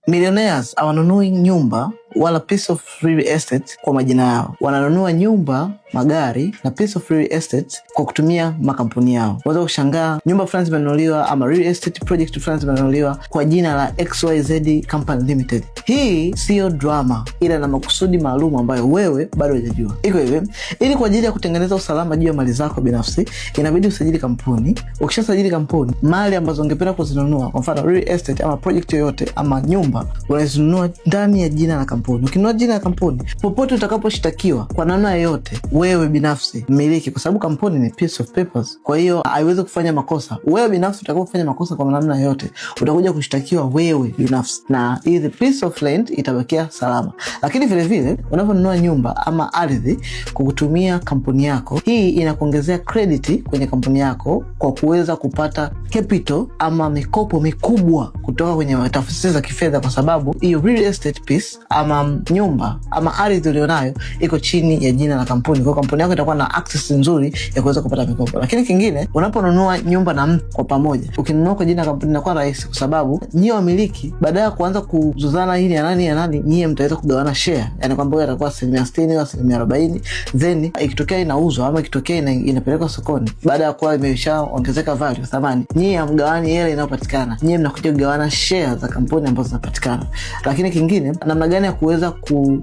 Millionaires hawanunui nyumba wala piece of real estate kwa majina yao. Wananunua nyumba, magari na piece of real estate kwa kutumia makampuni yao. Unaweza kushangaa nyumba fulani zimenunuliwa ama real estate project fulani zimenunuliwa kwa jina la XYZ Company Limited. Hii sio drama, ila na makusudi maalum ambayo wewe bado hujajua. Iko hivi, ili kwa ajili ya kutengeneza usalama juu ya mali zako binafsi, inabidi usajili kampuni. Ukishasajili kampuni, mali ambazo ungependa kuzinunua, kwa mfano real estate ama project yoyote ama nyumba, unazinunua ndani ya jina la kampuni. Ukinunua jina la kampuni, popote utakaposhtakiwa kwa namna yoyote, wewe binafsi mmiliki, kwa sababu kampuni ni piece of papers, kwa hiyo haiwezi kufanya makosa. Wewe binafsi utakapofanya makosa kwa namna yoyote, utakuja kushtakiwa wewe binafsi, na hizi piece of land itabakia salama. Lakini vile vile unaponunua nyumba ama ardhi kwa kutumia kampuni yako, hii inakuongezea credit kwenye kampuni yako kwa kuweza kupata capital ama mikopo mikubwa kutoka kwenye taasisi za kifedha, kwa sababu hiyo real estate piece ama nyumba ama ardhi ulionayo iko chini ya jina la kampuni. Kwa kampuni yako itakuwa na access nzuri ya kuweza kupata mikopo. Lakini kingine, unaponunua nyumba na mtu kwa pamoja, ukinunua kwa jina la kampuni inakuwa rahisi, kwa sababu nyie wamiliki badala ya kuanza kuzozana hili ya nani, nyie mtaweza kugawana share. Yani kwamba wewe atakuwa 60% au 40%, then ikitokea inauzwa ama ikitokea inapelekwa sokoni, baada ya kuwa imeshaongezeka value thamani, nyie mgawani hela inayopatikana, nyie mnakuja kugawana share za kampuni ambazo zinapatikana. Lakini kingine, namna gani ya kuweza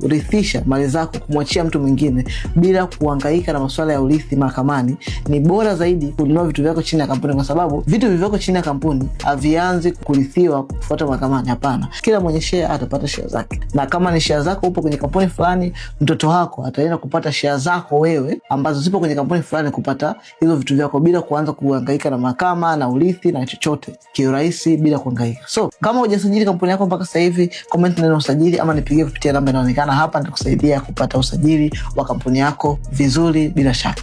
kurithisha mali zako kumwachia mtu mwingine bila kuhangaika na masuala ya urithi mahakamani, ni bora zaidi kununua vitu vyako chini ya kampuni, kwa sababu vitu vyako chini ya kampuni havianzi kurithiwa kufuata mahakamani. Hapana, kila mwenye share atapata share zake, na kama ni share zako upo kwenye kampuni fulani, mtoto wako ataenda kupata share zako wewe ambazo zipo kwenye kampuni fulani, kupata hizo vitu vyako bila kuanza kuhangaika na mahakama na urithi na chochote, kiurahisi bila kuhangaika. So kama hujasajili kampuni yako mpaka sasa hivi, comment neno usajili ama nipigie kupitia namba inaonekana hapa, nitakusaidia kupata usajili wa kampuni yako vizuri bila shaka.